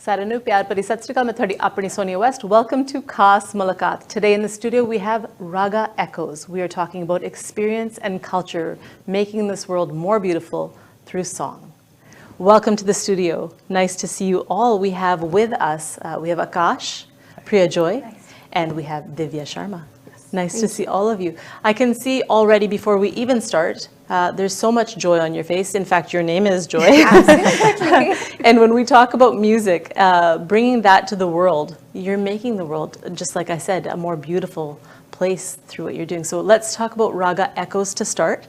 Sarin nu pyar ਭਰੀ ਸਤਿ ਸ਼੍ਰੀ ਅਕਾਲ ਮੈਂ ਤੁਹਾਡੀ ਆਪਣੀ Sonia West. Welcome to Khas Mulakat. Today in the studio we have Raga Echoes. We are talking about experience and culture, making this world more beautiful through song. Welcome to the studio. Nice to see you all. We have with us, we have Aakash, Priya Joy, and we have Divya Sharma. Nice to see all of you. I can see already before we even start, there's so much joy on your face. In fact, your name is Joy. And when we talk about music, bringing that to the world, you're making the world, just like I said, a more beautiful place through what you're doing. So let's talk about Raga Echoes to start.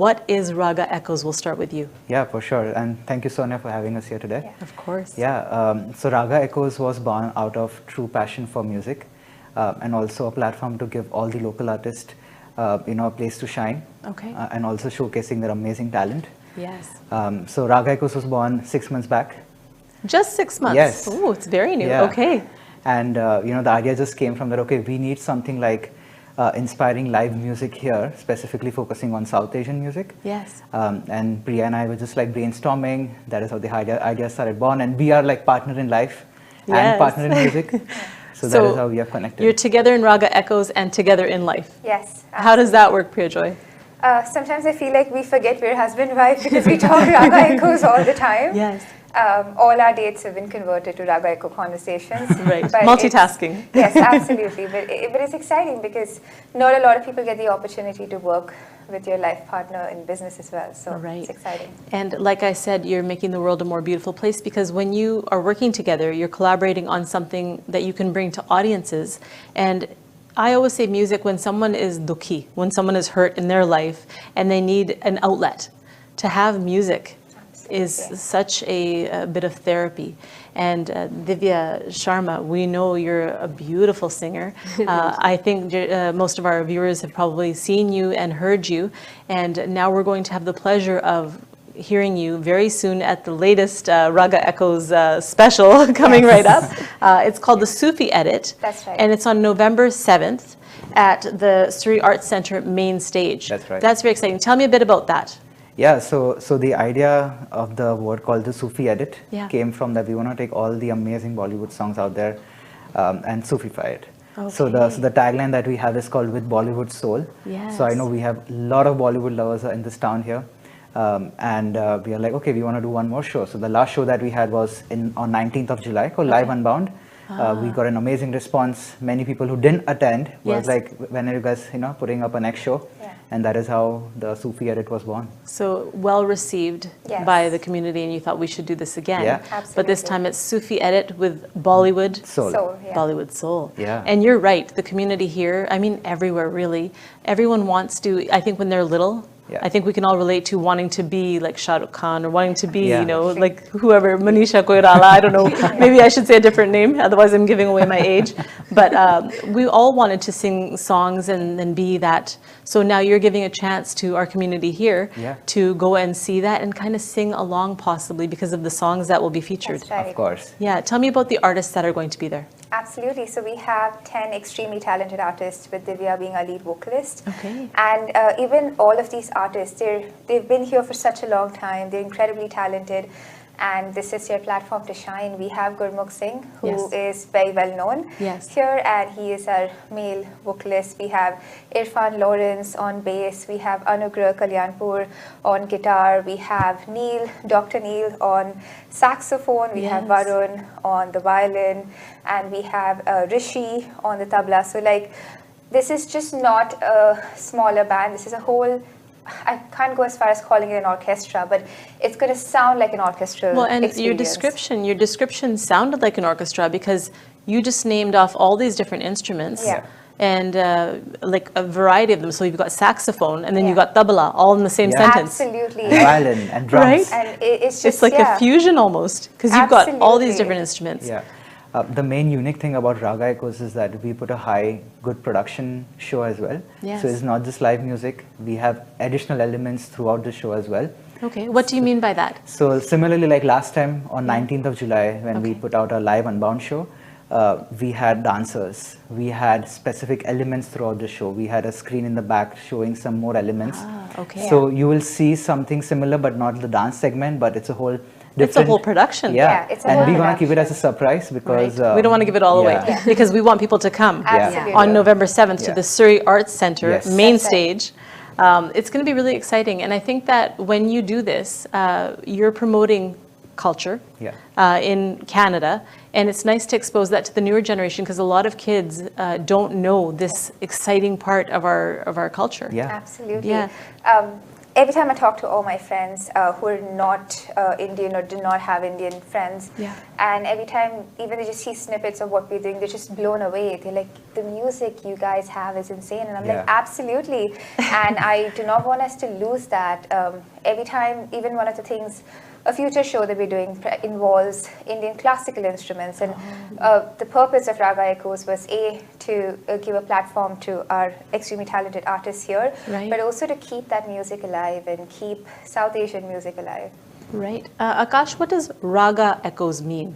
What is Raga Echoes? We'll start with you. Yeah, for sure. And thank you, Sonia, for having us here today. Yeah. Of course. Yeah, so Raga Echoes was born out of true passion for music. And also a platform to give all the local artists, a place to shine. Okay. And also showcasing their amazing talent. Yes. So Raga Echoes was born 6 months back. Just 6 months? Yes. Oh, it's very new. Yeah. Okay. And, the idea just came from that, okay, we need something like inspiring live music here, specifically focusing on South Asian music. Yes. And Priya and I were just like brainstorming. That is how the idea started born. And we are like partner in life and partner in music. So that is how we have connected. You're together in Raga Echoes and together in life. Yes. Absolutely. How does that work, Priya Joy? Sometimes I feel like we forget we're husband and wife because we talk Raga Echoes all the time. Yes. All our dates have been converted to Raga Echo conversations. Right. Multitasking. Yes, absolutely. But it's exciting because not a lot of people get the opportunity to work with your life partner in business as well. So it's exciting. And like I said, you're making the world a more beautiful place because when you are working together, you're collaborating on something that you can bring to audiences. And I always say music, when someone is dukhi, when someone is hurt in their life and they need an outlet, to have music is such a bit of therapy. And Divya Sharma, we know you're a beautiful singer. I think most of our viewers have probably seen you and heard you. And now we're going to have the pleasure of hearing you very soon at the latest Raga Echoes special coming right up. It's called the Sufi Edit. That's right. And it's on November 7th at the Surrey Arts Centre main stage. That's right. That's very exciting. Tell me a bit about that. Yeah, so the idea of the word called the Sufi Edit came from that we want to take all the amazing Bollywood songs out there and Sufify it. Okay. So the tagline that we have is called With Bollywood Soul. Yes. So I know we have a lot of Bollywood lovers in this town here. And we are like, okay, we want to do one more show. So the last show that we had was on 19th of July called Live Unbound. We got an amazing response. Many people who didn't attend was like, when are you guys, putting up a next show? Yeah. And that is how the Sufi Edit was born. So well received by the community, and you thought we should do this again. Yeah. Absolutely. But this time it's Sufi Edit with Bollywood Soul. Bollywood Soul. Yeah. And you're right, the community here, I mean everywhere really, everyone wants to, I think when they're little, I think we can all relate to wanting to be like Shah Rukh Khan or wanting to be, like whoever, Manisha Koirala, I don't know. Maybe I should say a different name, otherwise I'm giving away my age. But we all wanted to sing songs and be that. So now you're giving a chance to our community here to go and see that and kind of sing along possibly because of the songs that will be featured. That's right. Of course. Yeah, tell me about the artists that are going to be there. Absolutely. So we have 10 extremely talented artists with Divya being our lead vocalist. Okay. And even all of these artists, they've been here for such a long time. They're incredibly talented. And this is your platform to shine. We have Gurmukh Singh, who is very well known here, and he is our male vocalist. We have Irfan Lawrence on bass. We have Anugrah Kalyanpur on guitar. We have Dr. Neil on saxophone. We have Varun on the violin, and we have Rishi on the tabla. So this is just not a smaller band. This is a whole, I can't go as far as calling it an orchestra, but it's going to sound like an orchestral experience. Your description sounded like an orchestra because you just named off all these different instruments and like a variety of them. So you've got saxophone and then you've got tabla all in the same sentence. Absolutely. And violin and drums. Right? And it's just like a fusion almost because you've got all these different instruments. Yeah. The main unique thing about Raga Echoes is that we put a good production show as well. Yes. So it's not just live music. We have additional elements throughout the show as well. Okay, what do you mean by that? So similarly, like last time on 19th of July, when we put out a live Unbound show, we had dancers. We had specific elements throughout the show. We had a screen in the back showing some more elements. Okay. So you will see something similar, but not the dance segment, but it's a whole It's a whole production. Yeah, it's a and whole we want to production. keep it as a surprise because we don't want to give it all away because we want people to come on November 7th to the Surrey Arts Centre main stage. It's going to be really exciting, and I think that when you do this, you're promoting culture in Canada, and it's nice to expose that to the newer generation because a lot of kids don't know this exciting part of our culture. Yeah, absolutely. Every time I talk to all my friends who are not Indian or do not have Indian friends, and every time even they just see snippets of what we're doing, they're just blown away. They're like, the music you guys have is insane. And I'm like, absolutely. And I do not want us to lose that. Every time, even one of the things, a future show that we're doing involves Indian classical instruments, and the purpose of Raga Echoes was to give a platform to our extremely talented artists here, but also to keep that music alive and keep South Asian music alive. Right. Aakash, what does Raga Echoes mean?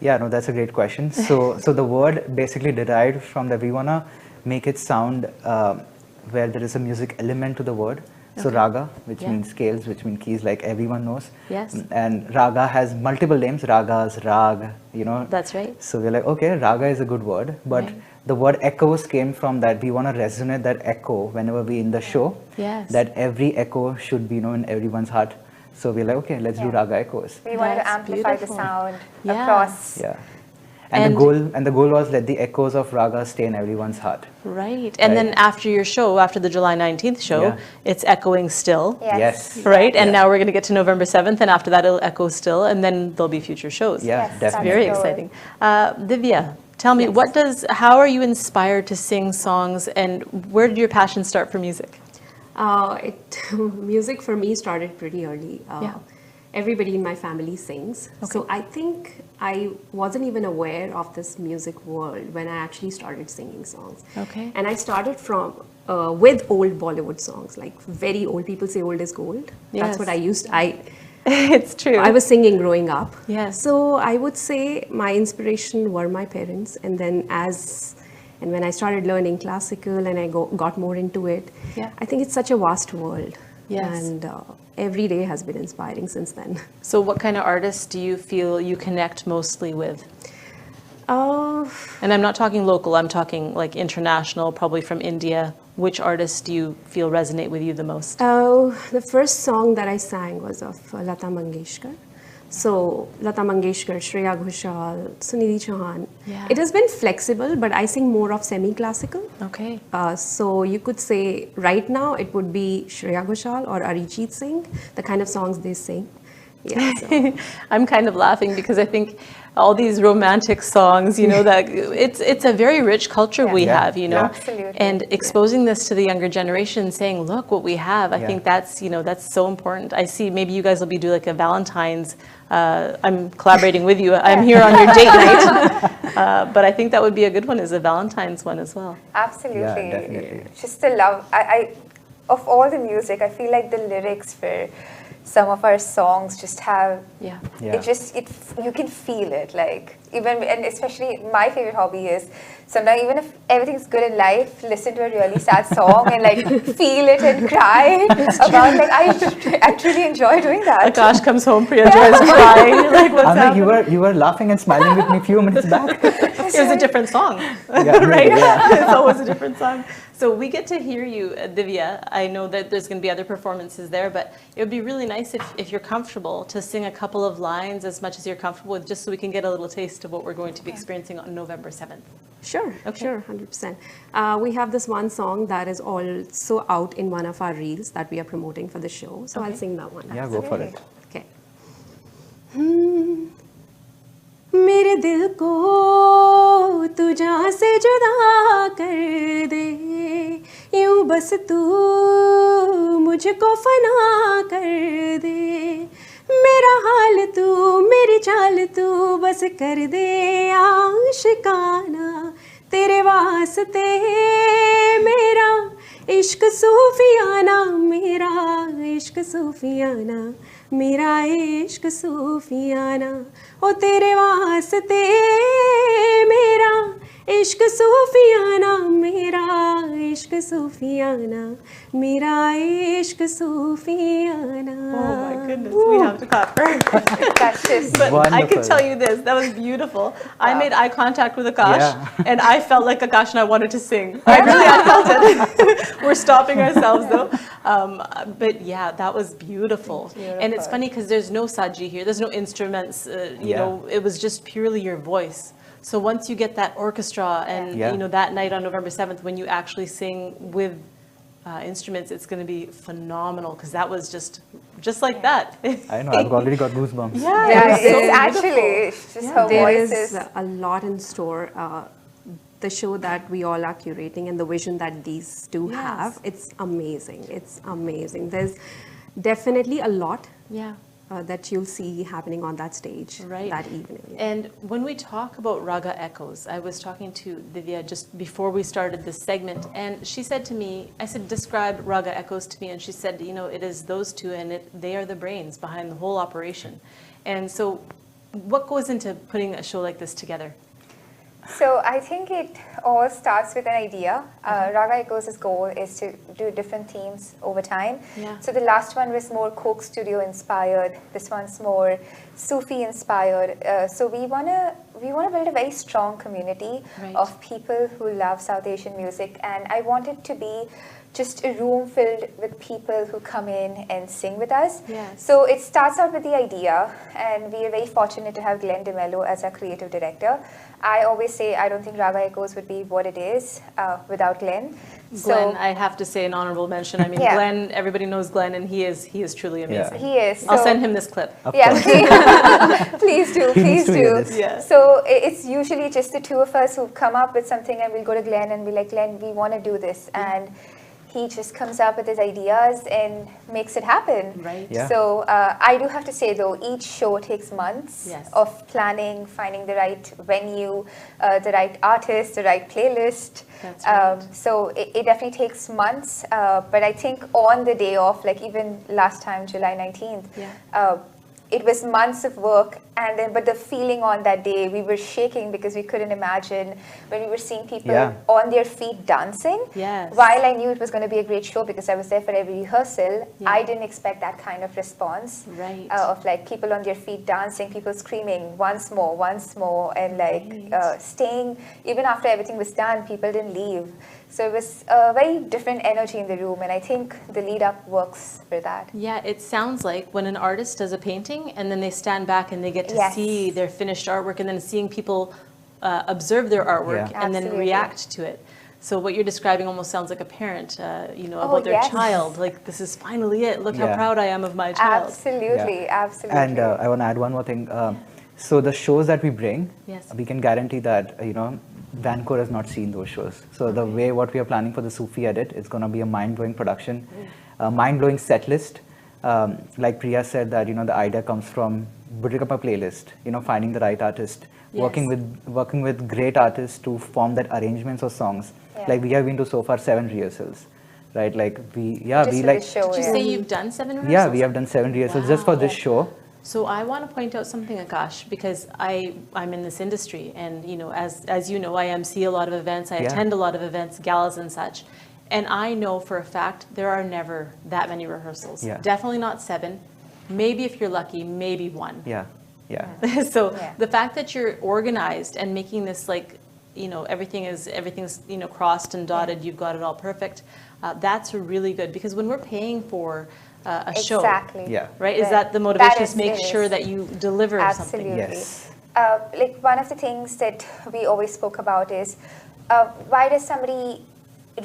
Yeah, no, that's a great question. So the word basically derived from that we want to make it sound where there is a music element to the word. So Raga, which means scales, which means keys, like everyone knows. Yes. And Raga has multiple names, Ragas, Rag, you know. That's right. So we're like, okay, Raga is a good word, but the word echoes came from that we want to resonate that echo whenever we in the show. Yes. That every echo should be, in everyone's heart. So we're like, okay, let's do Raga Echoes. We wanted to amplify the sound across. Yeah. And the goal was let the echoes of Raga stay in everyone's heart. Right. And then after your show, after the July 19th show, it's echoing still. Yes. Right? And now we're going to get to November 7th, and after that it'll echo still, and then there'll be future shows. Yeah, definitely. Very exciting. Divya, tell me, how are you inspired to sing songs, and where did your passion start for music? Music for me started pretty early. Everybody in my family sings. So I think I wasn't even aware of this music world when I actually started singing songs. And I started from with old Bollywood songs, like very old. People say old is gold. That's what I used. It's true. I was singing growing up. Yes. So I would say my inspiration were my parents, and then when I started learning classical and I got more into it, I think it's such a vast world. Yes. And every day has been inspiring since then. So what kind of artists do you feel you connect mostly with? And I'm not talking local, I'm talking like international, probably from India. Which artists do you feel resonate with you the most? The first song that I sang was of Lata Mangeshkar. So Lata Mangeshkar, Shreya Ghoshal, Sunidhi Chauhan. It has been flexible, but I sing more of semi-classical. So you could say right now it would be Shreya Ghoshal or Arijit Singh, the kind of songs they sing. So. I'm kind of laughing because I think all these romantic songs, that it's a very rich culture we have, Absolutely. and exposing this to the younger generation, saying, look what we have. I think that's, that's so important. I see maybe you guys will be doing like a Valentine's, I'm collaborating with you. I'm here on your date night. But I think that would be a good one, is a Valentine's one as well. Absolutely. Yeah, definitely. Just the love. Of all the music, I feel like the lyrics for some of our songs just have you can feel it, like and especially my favorite hobby is sometimes even if everything's good in life, listen to a really sad song and like feel it and cry about I truly enjoy doing that. Aakash comes home, Priya is crying, like what's happening? Like, you were laughing and smiling with me a few minutes back. It was a different song, right? It's always a different song. So we get to hear you, Divya. I know that there's going to be other performances there, but it would be really nice if you're comfortable to sing a couple of lines as much as you're comfortable with, just so we can get a little taste of what we're going to be experiencing on November 7th. Sure, sure, 100%. We have this one song that is also out in one of our reels that we are promoting for the show. So I'll sing that one. Yeah, go for it. Okay. मेरे दिल को तू जहाँ से जुदा कर दे, यूं बस तू मुझको फना कर दे, मेरा हाल तू मेरी चाल तू बस कर दे आशिकाना, तेरे वास्ते मेरा इश्क सूफियाना, मेरा इश्क सूफियाना, मेरा इश्क सूफियाना, ओ तेरे वास्ते मेरा इश्क सूफियाना मेरा इश्क सूफियाना मेरा इश्क सूफियाना. Oh my goodness, we have to clap for her. That's just But I Wonderful. can tell you this, that was beautiful. I made eye contact with Aakash, and I felt like Aakash and I wanted to sing. I felt it. We're stopping ourselves though. But yeah, that was beautiful. And it's funny because there's no saji here, there's no instruments, you know, it was just purely your voice. So once you get that orchestra and you know that night on November 7th when you actually sing with instruments, it's going to be phenomenal because that was just like that. I know, I've already got goosebumps. yeah, so it's actually it's just her There voice is a lot in store. The show that we all are curating and the vision that these two have, it's amazing. It's amazing. There's definitely a lot that you'll see happening on that stage that evening. And when we talk about Raga Echoes, I was talking to Divya just before we started this segment, and she said to me, I said, describe Raga Echoes to me, and she said, you know, it is those two, and they are the brains behind the whole operation. And so what goes into putting a show like this together? So I think it all starts with an idea. Raga Echoes' goal is to do different themes over time. So the last one was more Coke Studio inspired. This one's more Sufi inspired. So we wanna build a very strong community of people who love South Asian music, and I want it to be just a room filled with people who come in and sing with us. So it starts out with the idea, and we are very fortunate to have Glenn DeMello as our creative director. I always say I don't think Raga Echoes would be what it is without Glenn. Glenn, I have to say an honorable mention. I mean, Glenn, everybody knows Glenn, and he is truly amazing. He is. So I'll send him this clip. Please do, please do. So it's usually just the two of us who come up with something, and we'll go to Glenn and be like, Glenn, we want to do this. And he just comes up with his ideas and makes it happen. So I do have to say though, each show takes months of planning, finding the right venue, the right artist, the right playlist. So it definitely takes months. But I think on the day off, like even last time, July 19th, it was months of work, and then but the feeling on that day, we were shaking because we couldn't imagine when we were seeing people on their feet dancing. While I knew it was going to be a great show because I was there for every rehearsal, I didn't expect that kind of response of like people on their feet dancing, people screaming once more, and like staying even after everything was done. People didn't leave. So it was a very different energy in the room, and I think the lead up works for that. Yeah, it sounds like when an artist does a painting and then they stand back and they get to see their finished artwork, and then seeing people observe their artwork and then react to it. So what you're describing almost sounds like a parent, you know, about their child. Like, this is finally it. Look how proud I am of my child. Absolutely. And I want to add one more thing. So the shows that we bring, we can guarantee that, you know, Vancouver has not seen those shows. So the way what we are planning for the Sufi edit, it's going to be a mind-blowing production, a mind-blowing set list. Like Priya said, that, you know, the idea comes from building up a playlist, you know, finding the right artist, working with great artists to form that arrangements of songs. Like we have been to so far 7 rehearsals, right? Like we like. Did you say you've done 7 rehearsals? Yeah, we have done 7 rehearsals just for this show. So I want to point out something, Aakash, because I'm in this industry, and you know, as you know, I MC a lot of events, I attend a lot of events, galas and such, and I know for a fact there are never that many rehearsals. Definitely not 7. Maybe if you're lucky, maybe 1. So the fact that you're organized and making this, like, you know, everything's you know, crossed and dotted, you've got it all perfect. That's really good, because when we're paying for a show, right? Is that the motivation to make sure that you deliver something? Yes. Like one of the things that we always spoke about is why does somebody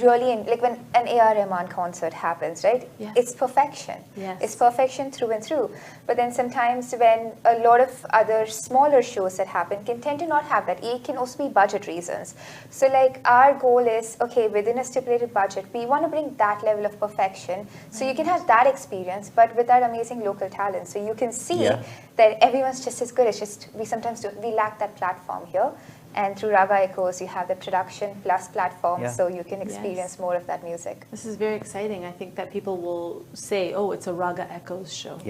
really, like when an A.R. Rahman concert happens, right? It's perfection. It's perfection through and through. But then sometimes when a lot of other smaller shows that happen can tend to not have that. It can also be budget reasons. So like our goal is, okay, within a stipulated budget, we want to bring that level of perfection. So you can have that experience, but with that amazing local talent. So you can see that everyone's just as good. It's just, we lack that platform here. And through Raga Echoes, you have the production plus platform, so you can experience more of that music. This is very exciting. I think that people will say, oh, it's a Raga Echoes show.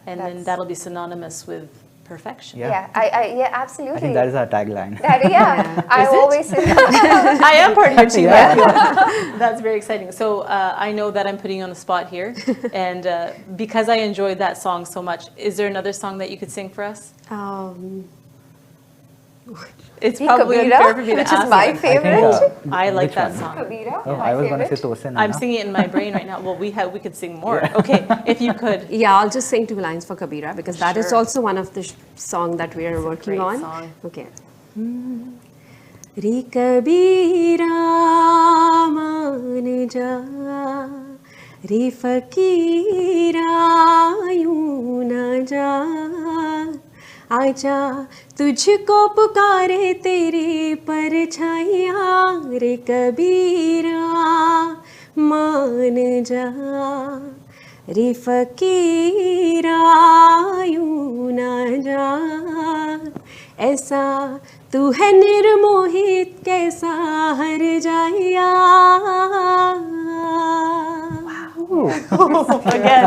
And then that'll be synonymous with perfection. Yeah, absolutely. I think that is our tagline. I always say I am part of your team. Yeah. That's very exciting. So I know that I'm putting you on the spot here, and because I enjoyed that song so much, is there another song that you could sing for us? It's probably unfair for me to ask. Which is my favorite. I like that song. Kabira, Oh, I was going to say Tosin. I'm singing it in my brain right now. Well, we could sing more. Okay, if you could. Yeah, I'll just sing 2 lines for Kabira because that is also one of the song that we are working on. Song. Okay. Re Kabira maan ja, re fakira yun na ja. आजा तुझको पुकारे तेरे परछाइयाँ रे कबीरा मान जा रे फकीरा यूं ना जा ऐसा तू है निर्मोहित कैसा हर जाया. Again,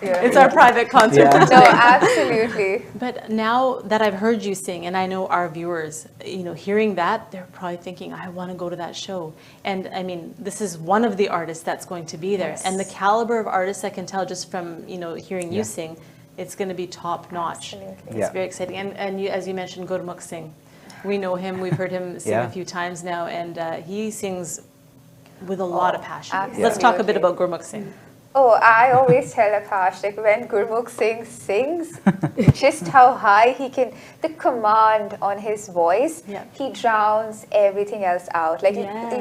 it's our private concert. Yeah. No, absolutely. But now that I've heard you sing, and I know our viewers, hearing that, they're probably thinking, I want to go to that show. And I mean, this is one of the artists that's going to be there. Yes. And the caliber of artists, I can tell just from, hearing you sing, it's going to be top notch. Absolutely. It's very exciting. And you, as you mentioned, Gurmukh Singh. We know him, we've heard him sing a few times now, and he sings with a lot of passion. Absolutely. Let's talk a bit about Gurmukh Singh. Oh, I always tell Aakash, like when Gurmukh Singh sings, just how high he can, the command on his voice, he drowns everything else out. Like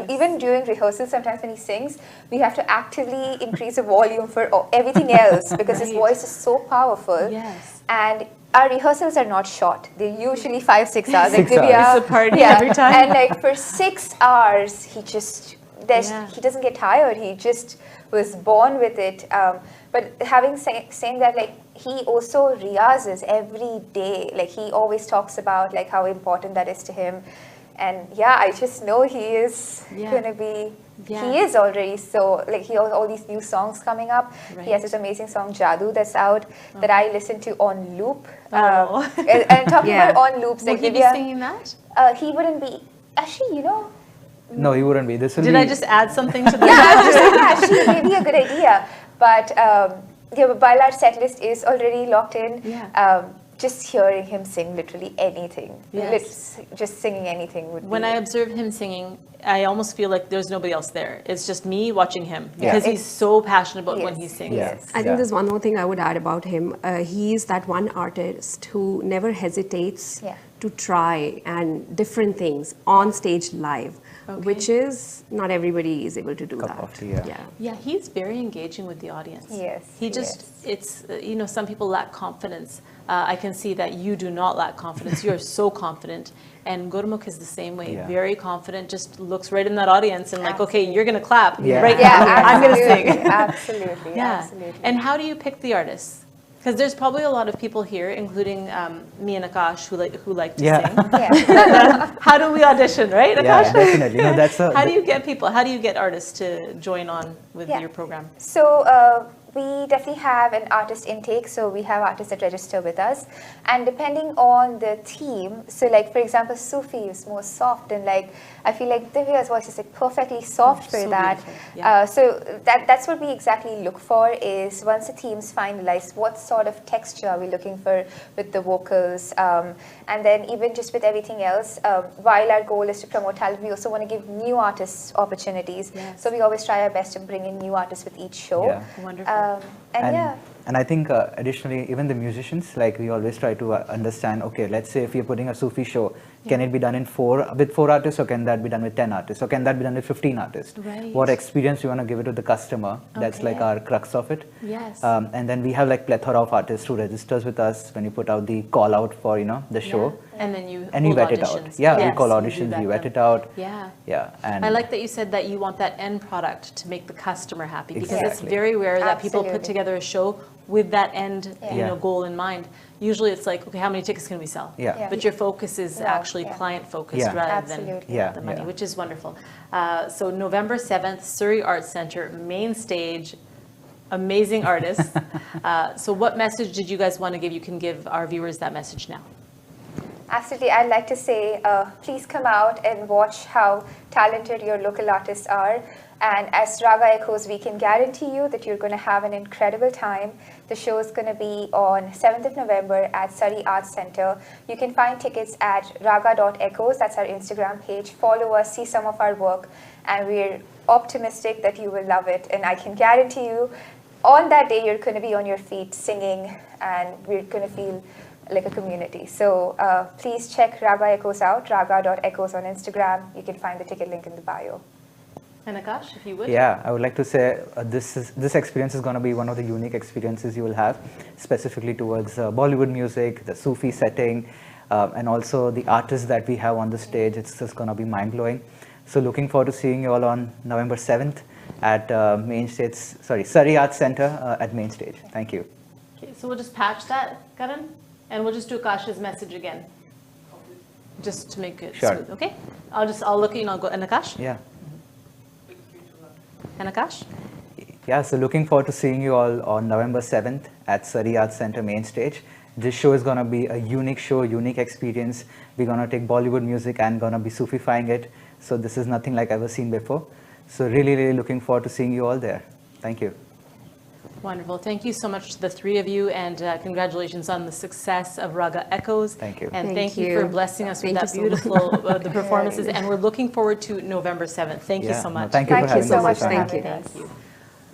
even during rehearsals, sometimes when he sings, we have to actively increase the volume for everything else because his voice is so powerful. Yes. And our rehearsals are not short. They're usually 5-6 hours. Like 6 hours. It's a party every time. And like for 6 hours, he just, he doesn't get tired. He just was born with it. But having saying that, like he also riyazes every day. Like he always talks about like how important that is to him. And I just know he is gonna be. He is already so like he has all these new songs coming up. Right. He has this amazing song Jadoo that's out that I listen to on loop. And talking about on loops, like would he be singing that? He wouldn't be. Actually, No, he wouldn't be. This will Did I just add something to that? I was just saying actually maybe a good idea. But while our set list is already locked in, just hearing him sing literally anything, just singing anything would When I observe him singing, I almost feel like there's nobody else there. It's just me watching him because he's so passionate about when he sings. I think there's one more thing I would add about him. He's that one artist who never hesitates to try and different things on stage live. Which is not everybody is able to do that. Yeah, he's very engaging with the audience. Yes. He just, it's, some people lack confidence. I can see that you do not lack confidence. You're so confident. And Gurmukh is the same way, very confident, just looks right in that audience and like, okay, you're going to clap right now. I'm going to sing. Absolutely. And how do you pick the artists? Because there's probably a lot of people here, including me and Aakash, who like to sing. How do we audition, right, Aakash? Yeah, definitely. How do you get people? How do you get artists to join on with your program? So we definitely have an artist intake. So we have artists that register with us, and depending on the theme. So like for example, Sufi is more soft, and like I feel like Divya's voice is like perfectly soft for that. So that's what we exactly look for. Is once the theme's finalized, what sort of texture are we looking for with the vocals, and then even just with everything else. While our goal is to promote talent, we also want to give new artists opportunities. So we always try our best to bring in new artists with each show. Wonderful. And I think additionally, even the musicians, like we always try to understand, okay, let's say if you're putting a Sufi show, can it be done with 4 artists, or can that be done with 10 artists, or can that be done with 15 artists? Right. What experience you want to give it to the customer? That's like our crux of it. Yes. And then we have like plethora of artists who registers with us when you put out the call out for the show. And then you vet it out. We call auditions, you vet it out. And I like that you said that you want that end product to make the customer happy, because it's very rare that people put together a show with that end goal in mind. Usually it's like, okay, how many tickets can we sell? But your focus is actually client focused rather than the money, which is wonderful. So November 7th, Surrey Arts Centre, main stage. amazing artists. So what message did you guys want to give? You can give our viewers that message now. Absolutely. I'd like to say, please come out and watch how talented your local artists are. And as Raga Echoes, we can guarantee you that you're going to have an incredible time. The show is going to be on 7th of November at Surrey Arts Centre. You can find tickets at raga.echoes. That's our Instagram page. Follow us, see some of our work, and we're optimistic that you will love it. And I can guarantee you, on that day, you're going to be on your feet singing, and we're going to feel like a community. So please check Raga Echoes out, raga.echoes on Instagram. You can find the ticket link in the bio. And Aakash, if you would. Yeah, I would like to say this experience is going to be one of the unique experiences you will have, specifically towards Bollywood music, the Sufi setting, and also the artists that we have on the stage. It's just going to be mind-blowing. So looking forward to seeing you all on November 7th at Surrey Arts Centre at Main Stage. Thank you. Okay, so we'll just patch that, Karan, and we'll just do Akash's message again, just to make it smooth. Okay, I'll look at you and I'll go. And Aakash. Yeah. And Aakash? Yeah, so looking forward to seeing you all on November 7th at Surrey Arts Centre Main Stage. This show is going to be a unique show, unique experience. We're going to take Bollywood music and going to be Sufifying it. So this is nothing like I've ever seen before. So really, really looking forward to seeing you all there. Thank you. Wonderful. Thank you so much to the three of you, and congratulations on the success of Raga Echoes. Thank you. And thank you for blessing us with that beautiful the performances. And we're looking forward to November 7th. Thank you so much. No, thank you for having us. So much. Thank you. Thank you.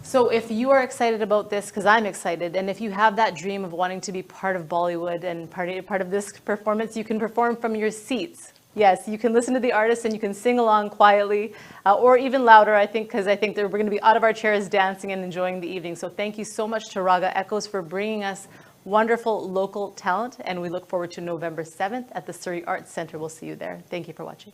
So if you are excited about this, because I'm excited, and if you have that dream of wanting to be part of Bollywood and part of this performance, you can perform from your seats. Yes, you can listen to the artists and you can sing along quietly, or even louder, I think, because I think that we're going to be out of our chairs dancing and enjoying the evening. So thank you so much to Raga Echoes for bringing us wonderful local talent, and we look forward to November 7th at the Surrey Arts Centre. We'll see you there. Thank you for watching.